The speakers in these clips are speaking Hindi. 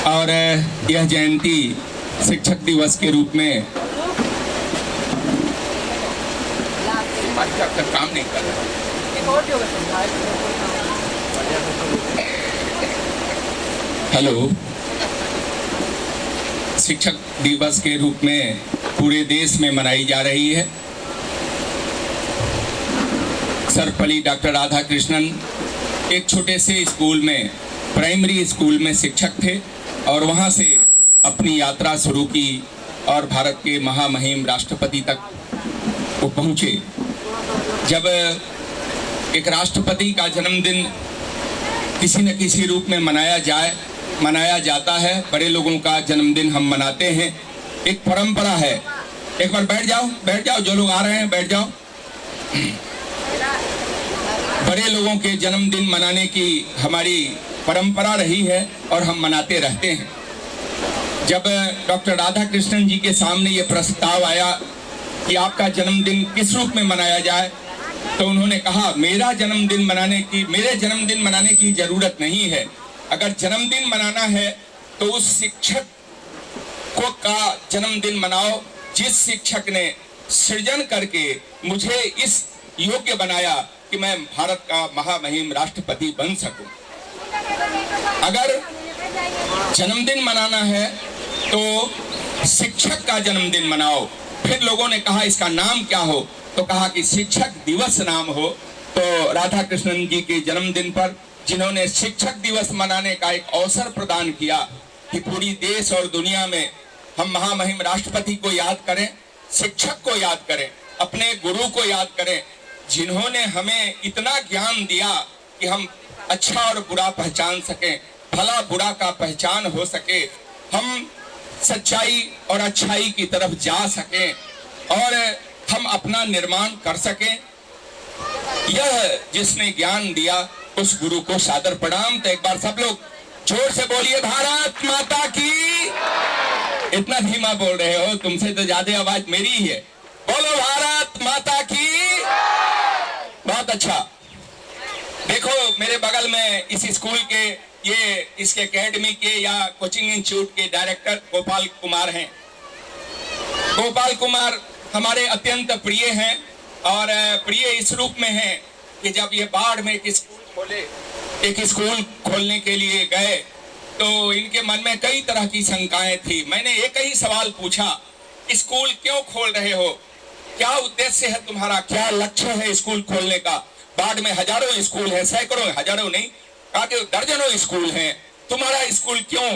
और यह जयंती शिक्षक दिवस के रूप में काम नहीं कर रहा। हेलो, शिक्षक दिवस के रूप में पूरे देश में मनाई जा रही है। सर्वपल्ली डॉक्टर राधाकृष्णन एक छोटे से स्कूल में, प्राइमरी स्कूल में शिक्षक थे और वहाँ से अपनी यात्रा शुरू की और भारत के महामहिम राष्ट्रपति तक वो पहुँचे। जब एक राष्ट्रपति का जन्मदिन किसी न किसी रूप में मनाया जाता है, बड़े लोगों का जन्मदिन हम मनाते हैं, एक परंपरा है। एक बार बैठ जाओ, जो लोग आ रहे हैं बैठ जाओ। बड़े लोगों के जन्मदिन मनाने की हमारी परंपरा रही है और हम मनाते रहते हैं। जब डॉक्टर राधाकृष्णन जी के सामने ये प्रस्ताव आया कि आपका जन्मदिन किस रूप में मनाया जाए, तो उन्होंने कहा मेरे जन्मदिन मनाने की जरूरत नहीं है। अगर जन्मदिन मनाना है तो उस शिक्षक का जन्मदिन मनाओ जिस शिक्षक ने सृजन करके मुझे इस योग्य बनाया कि मैं भारत का महामहिम राष्ट्रपति बन सकूं। अगर जन्मदिन मनाना है तो शिक्षक का जन्मदिन मनाओ। फिर लोगों ने कहा इसका नाम क्या हो, तो कहा कि शिक्षक दिवस नाम हो। तो राधाकृष्णन जी के जन्मदिन पर जिन्होंने शिक्षक दिवस मनाने का एक अवसर प्रदान किया कि पूरी देश और दुनिया में हम महामहिम राष्ट्रपति को याद करें, शिक्षक को याद करें, अपने गुरु को याद करें, जिन्होंने हमें इतना ज्ञान दिया कि हम अच्छा और बुरा पहचान सकें, भला बुरा का पहचान हो सके, हम सच्चाई और अच्छाई की तरफ जा सकें और हम अपना निर्माण कर सकें। यह जिसने ज्ञान दिया उस गुरु को सादर प्रणाम। तो एक बार सब लोग जोर से बोलिए भारत माता की। इतना धीमा बोल रहे हो, तुमसे तो ज्यादा आवाज मेरी ही है। बोलो भारत माता की। बहुत अच्छा। देखो मेरे बगल में इस स्कूल के इसके एकेडमी के या कोचिंग इंस्टीट्यूट के डायरेक्टर गोपाल कुमार हैं। गोपाल कुमार हमारे अत्यंत प्रिय हैं और प्रिय इस रूप में हैं कि जब ये बाढ़ में एक स्कूल खोलने के लिए गए तो इनके मन में कई तरह की शंकाएं थी। मैंने एक ही सवाल पूछा, स्कूल क्यों खोल रहे हो, क्या उद्देश्य है तुम्हारा, क्या लक्ष्य है स्कूल खोलने का। बाढ़ में हजारों स्कूल है, सैकड़ों, हजारों नहीं कहा कि दर्जनों स्कूल हैं, तुम्हारा स्कूल क्यों,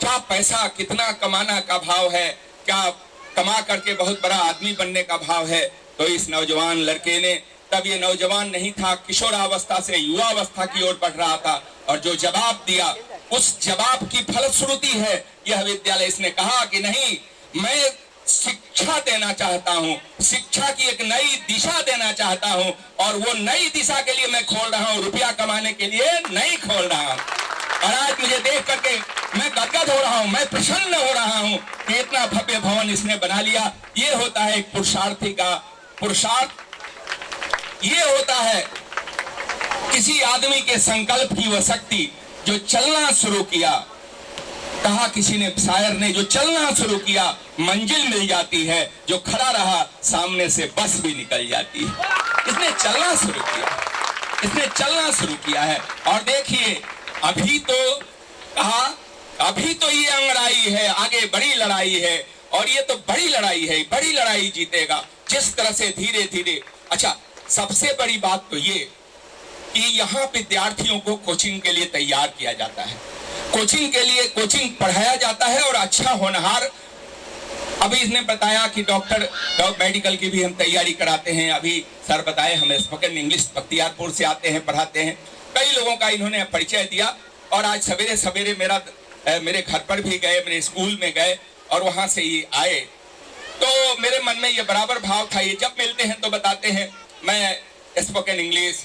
क्या पैसा कितना कमाना का भाव है, क्या कमा करके बहुत बड़ा आदमी बनने का भाव है। तो इस नौजवान लड़के ने, तब ये नौजवान नहीं था, किशोरावस्था से युवावस्था की ओर बढ़ रहा था, और जो जवाब दिया उस जवाब की फलश्रुति है यह विद्यालय। इसने कहा कि नहीं, मैं शिक्षा देना चाहता हूँ, शिक्षा की एक नई दिशा देना चाहता हूँ, और वो नई दिशा के लिए मैं खोल रहा हूँ, रुपया कमाने के लिए नहीं खोल रहा हूँ। और आज मुझे देख करके मैं गदगद हो रहा हूँ, मैं प्रसन्न हो रहा हूँ कि इतना भव्य भवन इसने बना लिया। ये होता है एक पुरुषार्थी का पुरुषार्थ, ये होता है किसी आदमी के संकल्प की वह शक्ति जो चलना शुरू किया। कहा किसी ने, शायर ने, जो चलना शुरू किया मंजिल मिल जाती है, जो खड़ा रहा सामने से बस भी निकल जाती है। इसने चलना शुरू किया है। और देखिए अभी तो ये अंगड़ाई है, आगे बड़ी लड़ाई है, और ये तो बड़ी लड़ाई है, बड़ी लड़ाई जीतेगा जिस तरह से धीरे धीरे। अच्छा, सबसे बड़ी बात तो ये कि यहाँ विद्यार्थियों को कोचिंग के लिए तैयार किया जाता है, कोचिंग पढ़ाया जाता है, और अच्छा होनहार। अभी इसने बताया कि डॉक्टर मेडिकल की भी हम तैयारी कराते हैं। अभी सर बताए हमें स्पोकन इंग्लिश बख्तियारपुर से आते हैं, पढ़ाते हैं। कई लोगों का इन्होंने परिचय दिया, और आज सवेरे सवेरे मेरे घर पर भी गए, मेरे स्कूल में गए, और वहां से ये आए। तो मेरे मन में ये बराबर भाव था, ये जब मिलते हैं तो बताते हैं मैं स्पोकन इंग्लिश,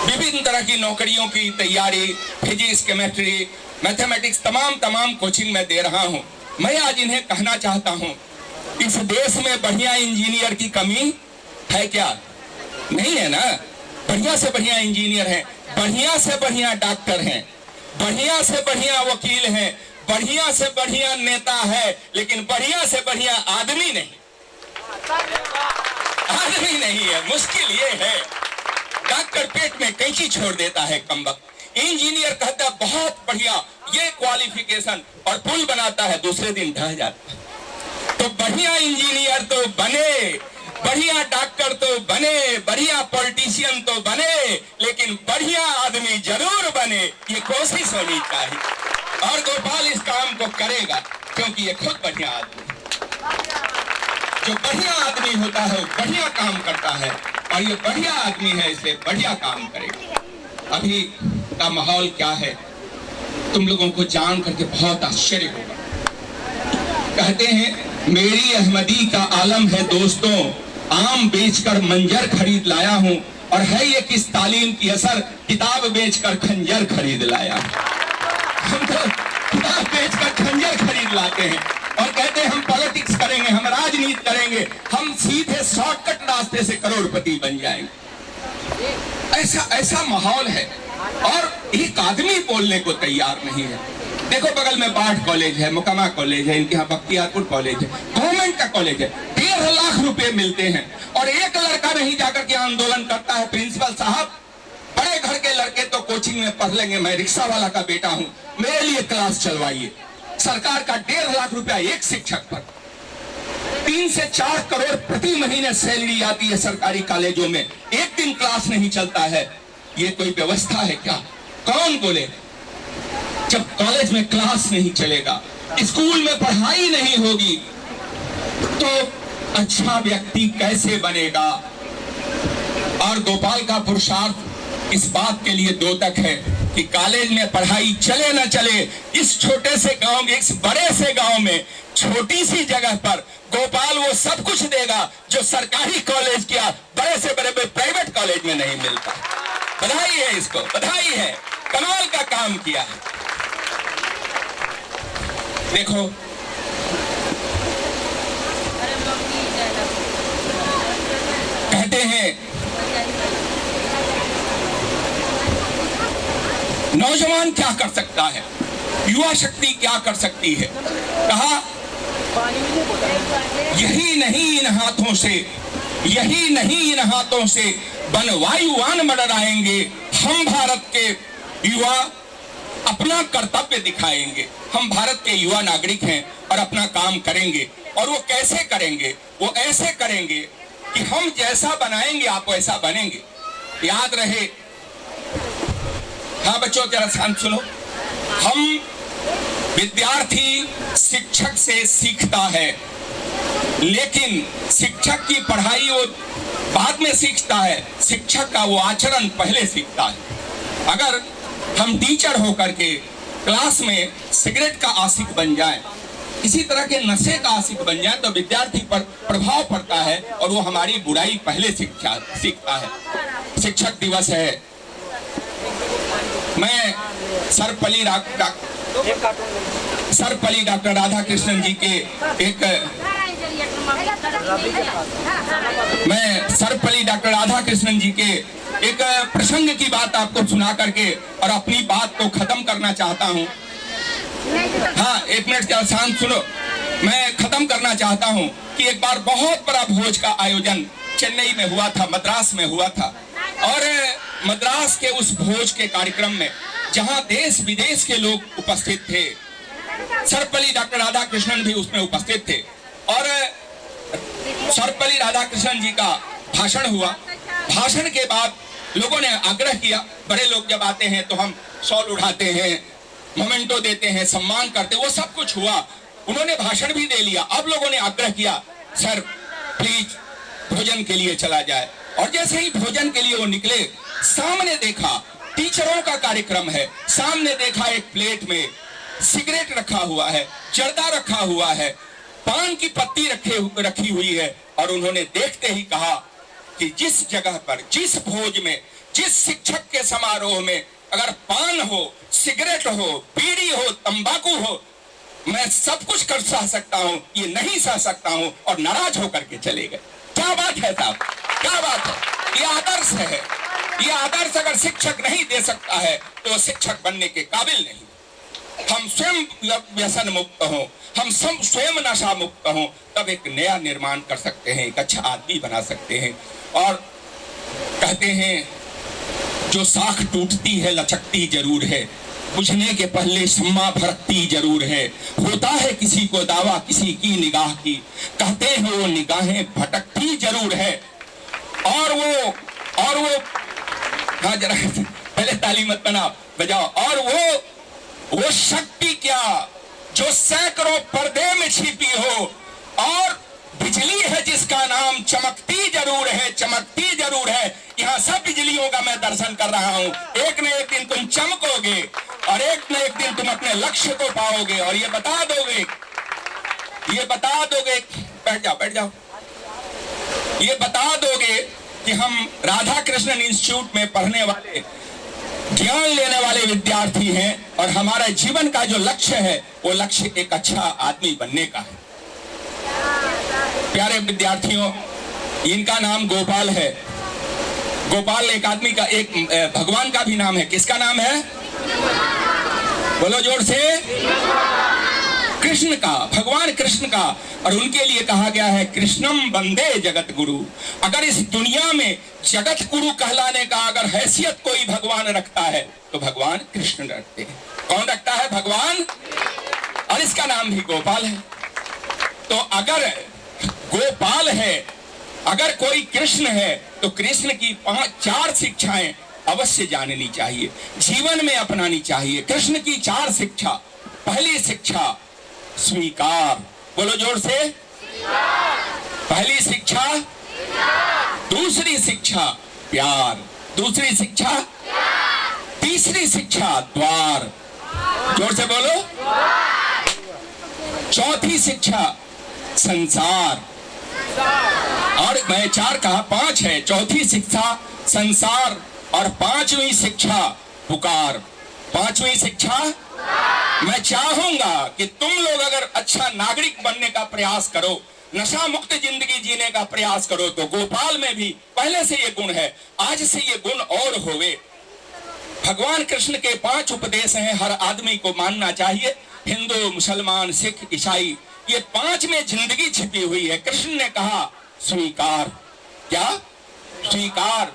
विभिन्न तरह की नौकरियों की तैयारी, फिजिक्स, केमिस्ट्री, मैथमेटिक्स, तमाम कोचिंग में दे रहा हूं। मैं आज इन्हें कहना चाहता हूं, इस देश में बढ़िया इंजीनियर की कमी है क्या? नहीं है ना। बढ़िया से बढ़िया इंजीनियर हैं, बढ़िया से बढ़िया डॉक्टर हैं, बढ़िया से बढ़िया वकील हैं, बढ़िया से बढ़िया नेता है, लेकिन बढ़िया से बढ़िया आदमी नहीं, आदमी नहीं है। मुश्किल ये है, डॉक्टर पेट में कैंची छोड़ देता है कमबख्त। इंजीनियर कहता है बहुत बढ़िया, ये क्वालिफिकेशन, और पुल बनाता है, दूसरे दिन ढह जाता है। तो बढ़िया इंजीनियर तो बने, बढ़िया डॉक्टर तो बने, बढ़िया पॉलिटिशियन तो बने, लेकिन बढ़िया आदमी जरूर बने, ये कोशिश होनी चाहिए। और गोपाल इस काम को करेगा, क्योंकि ये खुद बढ़िया आदमी, जो बढ़िया आदमी होता है वो बढ़िया काम करता है, और ये बढ़िया आदमी है, इसलिए बढ़िया काम करेगा। अभी का माहौल क्या है तुम लोगों को जान करके बहुत आश्चर्य होगा। कहते हैं मेरी अहमदी का आलम है दोस्तों, आम बेचकर मंजर खरीद लाया हूं, और है ये किस तालीम की असर, किताब बेचकर खंजर खरीद लाया। हम तो किताब बेचकर खंजर खरीद लाते हैं और कहते हैं हम पॉलिटिक्स करेंगे, हम राजनीति करेंगे, हम सीधे शॉर्टकट रास्ते से करोड़पति बन जाएंगे। ऐसा माहौल है, और एक आदमी बोलने को तैयार नहीं है। देखो बगल में बाढ़ कॉलेज है, मुकामा कॉलेज है, इनके यहाँ बख्तियारपुर कॉलेज है, गवर्नमेंट का कॉलेज है, 1.5 लाख रुपए मिलते हैं, और एक लड़का नहीं जाकर के आंदोलन करता है, प्रिंसिपल साहब बड़े घर के लड़के तो कोचिंग में पढ़ लेंगे, मैं रिक्शा वाला का बेटा हूं, मेरे लिए क्लास चलवाइए। सरकार का 1.5 लाख रुपया एक शिक्षक पर, 3 से 4 करोड़ प्रति महीने सैलरी आती है सरकारी कॉलेजों में, एक दिन क्लास नहीं चलता है। ये कोई व्यवस्था है क्या? कौन बोले? जब कॉलेज में क्लास नहीं चलेगा, स्कूल में पढ़ाई नहीं होगी, तो अच्छा व्यक्ति कैसे बनेगा? और गोपाल का पुरुषार्थ इस बात के लिए द्योतक है कि कॉलेज में पढ़ाई चले न चले, इस छोटे से गांव में, इस बड़े से गांव में, छोटी सी जगह पर गोपाल वो सब कुछ देगा जो सरकारी कॉलेज किया बड़े से बड़े प्राइवेट कॉलेज में नहीं मिलता। बधाई है इसको, बधाई है, कमाल का काम किया है। देखो कहते हैं नौजवान क्या कर सकता है, युवा शक्ति क्या कर सकती है? कहा यही नहीं इन हाथों से, यही नहीं इन हाथों से बनवायुवान मडराएंगे, हम भारत के युवा अपना कर्तव्य दिखाएंगे। हम भारत के युवा नागरिक हैं और अपना काम करेंगे, और वो कैसे करेंगे? वो ऐसे करेंगे कि हम जैसा बनाएंगे आप वैसा बनेंगे। याद रहे, हाँ बच्चों जरा शांत सुनो, हम विद्यार्थी शिक्षक से सीखता है, लेकिन शिक्षक की पढ़ाई वो बाद में सीखता है, शिक्षक का वो आचरण पहले सीखता है। अगर हम टीचर होकर के क्लास में सिगरेट का आशिक बन जाए, इसी तरह के नशे का आशिक बन जाए, तो विद्यार्थी पर प्रभाव पड़ता है और वो हमारी बुराई पहले सीखता है। शिक्षक दिवस है, मैं सर्वपल्ली डॉक्टर राधा कृष्णन जी के एक प्रसंग की बात आपको सुना करके और अपनी बात को खत्म करना चाहता हूँ। हाँ एक मिनट क्या शांत सुनो, मैं खत्म करना चाहता हूँ कि एक बार बहुत बड़ा भोज का आयोजन चेन्नई में हुआ था, मद्रास में हुआ था, और मद्रास के उस भोज के कार्यक्रम में जहां देश विदेश के लोग उपस्थित थे, सर्वपल्ली डॉक्टर राधा कृष्णन भी उसमें उपस्थित थे, और सर्वपल्ली राधाकृष्णन जी का भाषण हुआ। भाषण के बाद लोगों ने आग्रह किया, बड़े लोग जब आते हैं तो हम शॉल उठाते हैं, मोमेंटो देते हैं, सम्मान करते, वो सब कुछ हुआ, उन्होंने भाषण भी दे लिया। अब लोगों ने आग्रह किया सर प्लीज भोजन के लिए चला जाए, और जैसे ही भोजन के लिए वो निकले, सामने देखा टीचरों का कार्यक्रम है, सामने देखा एक प्लेट में सिगरेट रखा हुआ है, जर्दा रखा हुआ है, पान की पत्ती रखी हुई है, और उन्होंने देखते ही कहा कि जिस जगह पर, जिस भोज में, जिस शिक्षक के समारोह में अगर पान हो, सिगरेट हो, बीड़ी हो, तंबाकू हो, मैं सब कुछ कर सह सकता हूं, ये नहीं सह सकता हूं, और नाराज होकर के चले गए। क्या बात है साहब, क्या बात है, ये आदर्श है, ये आदर्श अगर शिक्षक नहीं दे सकता है तो वो शिक्षक बनने के काबिल नहीं। हम स्वयं व्यसन मुक्त हों, हम सब स्वयं नशा मुक्त हों, तब एक नया निर्माण कर सकते हैं, एक अच्छा आदमी बना सकते हैं। और कहते हैं जो शाख टूटती है लचकती जरूर है, बुझने के पहले शम्मा भड़कती जरूर है, होता है किसी को दावा किसी की निगाह की, कहते हैं वो निगाहें भटकती जरूर है। और वो हाँ जरा पहले ताली मत बजाओ। और वो शक्ति क्या जो सैकड़ों पर्दे में छिपी हो, और बिजली है जिसका नाम चमकती जरूर है, चमकती जरूर है। यहाँ सब बिजलियों का मैं दर्शन कर रहा हूँ। एक न एक दिन तुम चमकोगे और एक न एक दिन तुम अपने लक्ष्य को पाओगे और ये बता दोगे, बैठ जाओ, ये बता दोगे कि हम राधा कृष्णन इंस्टीट्यूट में पढ़ने वाले, ज्ञान लेने वाले विद्यार्थी हैं और हमारा जीवन का जो लक्ष्य है वो लक्ष्य एक अच्छा आदमी बनने का है। प्यारे विद्यार्थियों, इनका नाम गोपाल है। गोपाल एक आदमी का, एक भगवान का भी नाम है। किसका नाम है? बोलो जोर से। कृष्ण का, भगवान कृष्ण का। और उनके लिए कहा गया है कृष्णम वंदे जगत गुरु। अगर इस दुनिया में जगत गुरु कहलाने का अगर हैसियत कोई भगवान रखता है तो भगवान कृष्ण रखते हैं। कौन रखता है? भगवान। और इसका नाम भी गोपाल है। तो अगर गोपाल है, अगर कोई कृष्ण है, तो कृष्ण की 4 शिक्षाएं अवश्य जाननी चाहिए, जीवन में अपनानी चाहिए। कृष्ण की 4 शिक्षा। पहली शिक्षा स्वीकार। बोलो जोर से। पहली शिक्षा। दूसरी शिक्षा प्यार। दूसरी शिक्षा। तीसरी शिक्षा द्वार। जोर से बोलो। चौथी शिक्षा संसार। और मैं 4 कहा, 5 है। चौथी शिक्षा संसार और 5वीं शिक्षा पुकार। 5वीं शिक्षा। मैं चाहूंगा कि तुम लोग अगर अच्छा नागरिक बनने का प्रयास करो, नशा मुक्त जिंदगी जीने का प्रयास करो, तो गोपाल में भी पहले से ये गुण है, आज से ये गुण और होवे। भगवान कृष्ण के 5 उपदेश हैं, हर आदमी को मानना चाहिए। हिंदू, मुसलमान, सिख, ईसाई, ये 5 में जिंदगी छिपी हुई है। कृष्ण ने कहा स्वीकार। क्या? स्वीकार।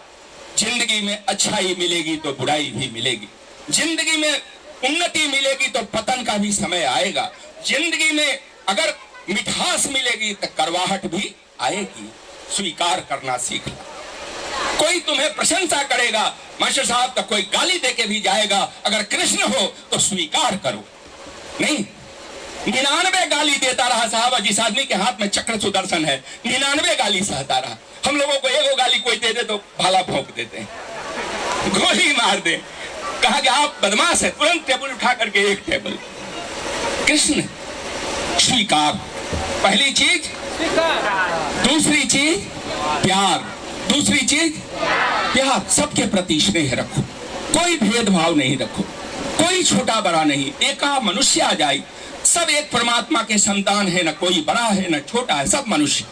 जिंदगी में अच्छाई मिलेगी तो बुराई भी मिलेगी, जिंदगी में उन्नति मिलेगी तो पतन का भी समय आएगा, जिंदगी में अगर मिठास मिलेगी तो करवाहट भी आएगी। स्वीकार करना सीखना। कोई तुम्हें प्रशंसा करेगा, मास्टर साहब का कोई गाली देके भी जाएगा, अगर कृष्ण हो तो स्वीकार करो। नहीं 99 गाली देता रहा साहब, जिस आदमी के हाथ में चक्र सुदर्शन है 99 गाली सहता रहा। हम लोगों को 1 गाली कोई दे दे तो भाला भोंक देते हैं, गोली मार दे। कहा कि आप बदमाश है, तुरंत टेबल उठा करके 1 टेबल। कृष्ण स्वीकार। पहली चीज दूसरी चीज प्यार। दूसरी चीज प्यार। सबके प्रति स्नेह रखो, कोई भेदभाव नहीं रखो, कोई छोटा बड़ा नहीं, एका मनुष्य आ जाए। सब एक परमात्मा के संतान है, न कोई बड़ा है न छोटा है, सब मनुष्य।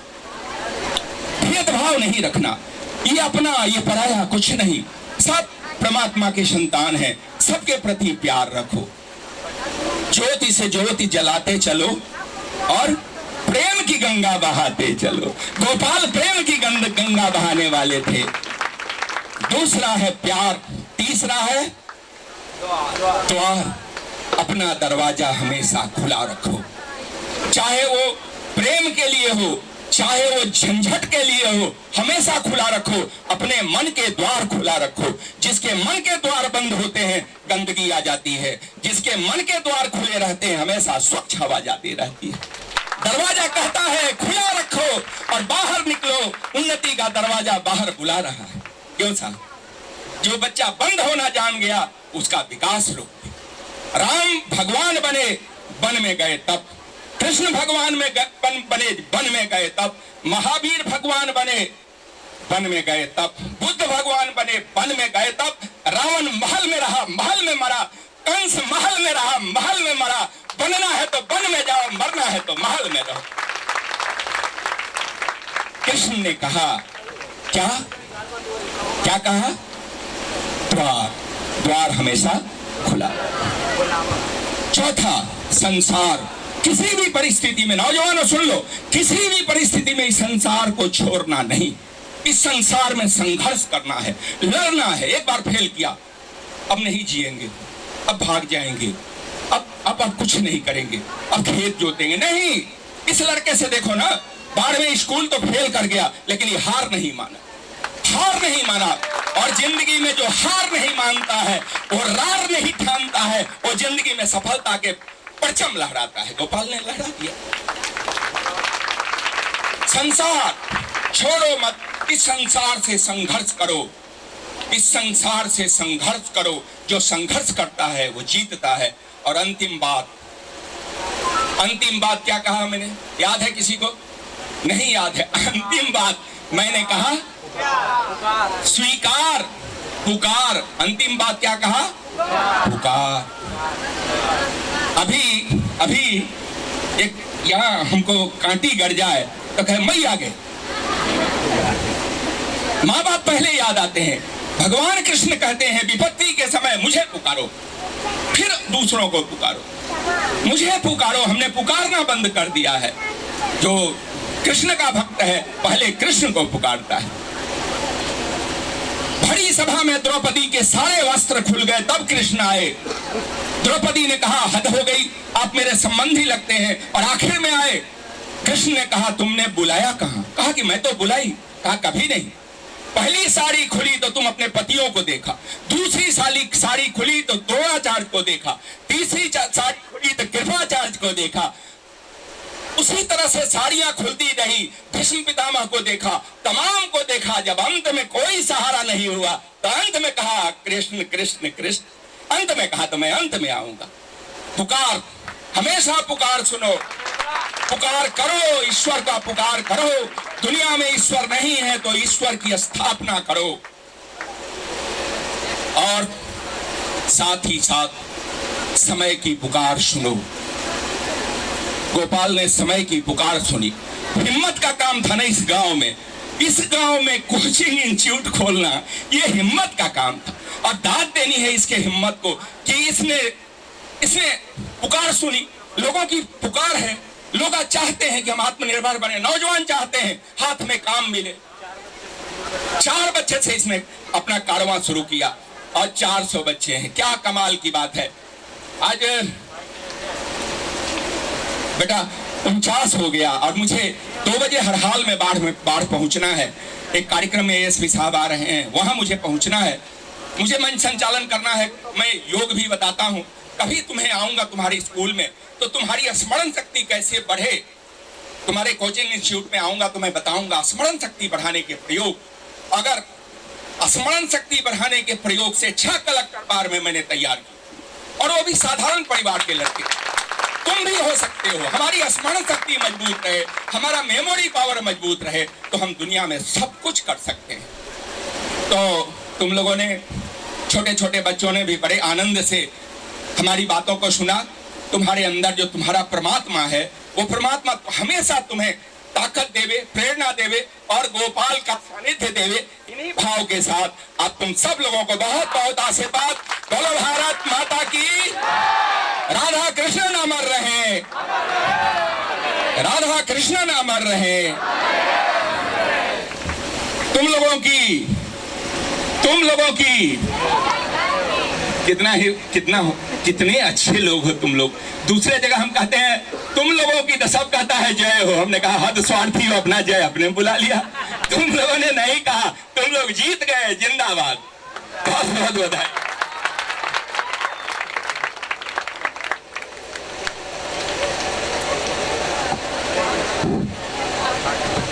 भेदभाव नहीं रखना, ये अपना ये पराया कुछ नहीं, सब परमात्मा के संतान है। सबके प्रति प्यार रखो, ज्योति से ज्योति जलाते चलो और प्रेम की गंगा बहाते चलो। गोपाल प्रेम की गंगा बहाने वाले थे। दूसरा है प्यार। तीसरा है द्वार। अपना दरवाजा हमेशा खुला रखो, चाहे वो प्रेम के लिए हो, चाहे वो झंझट के लिए हो, हमेशा खुला रखो। अपने मन के द्वार खुला रखो। जिसके मन के द्वार बंद होते हैं गंदगी आ जाती है, जिसके मन के द्वार खुले रहते हैं हमेशा स्वच्छ हवा जाती रहती है। दरवाजा कहता है खुला रखो और बाहर निकलो, उन्नति का दरवाजा बाहर बुला रहा है। क्यों साहब? जो बच्चा बंद होना जान गया उसका विकास रोक दे। राम भगवान बने वन में गए तब, कृष्ण भगवान में बने वन में गए तब, महावीर भगवान बने वन में गए तब, बुद्ध भगवान बने वन में गए तब, रावण महल में रहा महल में मरा, कंस महल में रहा महल में मरा। बनना है तो वन में जाओ, मरना है तो महल में रहो। कृष्ण ने कहा क्या क्या कहा? द्वार, द्वार हमेशा खुला। चौथा, संसार। किसी भी परिस्थिति में, नौजवानों सुन लो, किसी भी परिस्थिति में इस संसार को छोड़ना नहीं। इस संसार में संघर्ष करना है, लड़ना है। एक बार फेल किया, अब नहीं जिएंगे, अब भाग जाएंगे, अब कुछ नहीं करेंगे, अब खेत जोतेंगे नहीं। इस लड़के से देखो ना, 12वीं स्कूल तो फेल कर गया, लेकिन ये हार नहीं माना, हार नहीं माना। और जिंदगी में जो हार नहीं मानता है, वो रार नहीं ठानता है, वो जिंदगी में सफलता के परचम लहराता है। गोपाल ने लहरा दिया। संसार छोड़ो मत, इस संसार से संघर्ष करो, इस संसार से संघर्ष करो। जो संघर्ष करता है वो जीतता है। और अंतिम बात क्या कहा मैंने, याद है किसी को? नहीं याद है। अंतिम बात मैंने कहा, स्वीकार, पुकार। अंतिम बात क्या कहा? पुकार। अभी एक यहाँ हमको कांटी गड़ जाए तो कहे मैं आ गए। माँ बाप पहले याद आते हैं। भगवान कृष्ण कहते हैं विपत्ति के समय मुझे पुकारो, फिर दूसरों को पुकारो। मुझे पुकारो, हमने पुकारना बंद कर दिया है। जो कृष्ण का भक्त है पहले कृष्ण को पुकारता है। भरी सभा में द्रौपदी के सारे वस्त्र खुल गए, तब कृष्ण आए। द्रौपदी ने कहा हद हो गई, आप मेरे संबंधी लगते हैं, और आखिर में आए। कृष्ण ने कहा तुमने बुलाया कहां? कहा कि मैं तो बुलाई। कहा कभी नहीं। पहली साड़ी खुली तो तुम अपने पतियों को देखा, दूसरी साड़ी खुली तो द्रोणाचार्य को देखा, तीसरी साड़ी खुली तो कृपाचार्य को देखा। उसी तरह से साड़ियां खुलती रही, भीष्म पितामह को देखा, तमाम को देखा। जब अंत में कोई सहारा नहीं हुआ तो अंत में कहा कृष्ण कृष्ण कृष्ण। अंत में कहा तो मैं अंत में आऊंगा। पुकार, हमेशा पुकार सुनो, पुकार करो, ईश्वर का पुकार करो। दुनिया में ईश्वर नहीं है तो ईश्वर की स्थापना करो। और साथ ही साथ समय की पुकार सुनो। गोपाल ने समय की पुकार सुनी। हिम्मत का काम था ना इस गांव में। इस गांव में कोचिंग इंस्टीट्यूट खोलना ये हिम्मत का काम था, और दाद देनी है इसके हिम्मत को कि इसने पुकार सुनी। लोगों की पुकार है, लोग चाहते हैं कि हम आत्मनिर्भर बने, नौजवान चाहते हैं हाथ में काम मिले। 4 बच्चे से इसने अपना कारवां शुरू किया और 400 बच्चे हैं। क्या कमाल की बात है। आज बेटा 49 हो गया और मुझे 2 बजे हर हाल में बाढ़ पहुंचना है। एक कार्यक्रम में एएसपी साहब आ रहे हैं, वहां मुझे पहुंचना है। मुझे मंच संचालन करना है। मैं योग भी बताता हूं। कभी तुम्हें आऊंगा तुम्हारे स्कूल में तो तुम्हारी स्मरण शक्ति कैसे बढ़े। तुम्हारे कोचिंग इंस्टीट्यूट में आऊंगा तो मैं बताऊंगा स्मरण शक्ति बढ़ाने के प्रयोग। अगर स्मरण शक्ति बढ़ाने के प्रयोग से 6 कलेक्टर बार में मैंने तैयार की, और वो भी साधारण परिवार के लड़के। तुम भी हो सकते हो। हमारी स्मरण शक्ति मजबूत रहे, हमारा मेमोरी पावर मजबूत रहे तो हम दुनिया में सब कुछ कर सकते हैं। तो तुम लोगों ने, छोटे छोटे बच्चों ने भी बड़े आनंद से हमारी बातों को सुना। तुम्हारे अंदर जो तुम्हारा परमात्मा है वो परमात्मा हमेशा तुम्हें ताकत देवे, प्रेरणा देवे और गोपाल का सानिध्य देवे। इन्हीं भाव के साथ आप तुम सब लोगों को बहुत बहुत आशीर्वाद। बोलो भारत माता की, राधा कृष्ण अमर रहे, राधा कृष्ण अमर रहे। तुम लोगों की कितने अच्छे लोग हो तुम लोग। दूसरे जगह हम कहते हैं तुम लोगों की, तो सब कहता है जय हो। हमने कहा हद स्वार्थी हो, अपना जय अपने बुला लिया। तुम लोगों ने नहीं कहा, तुम लोग जीत गए। जिंदाबाद। बहुत बहुत बधाई।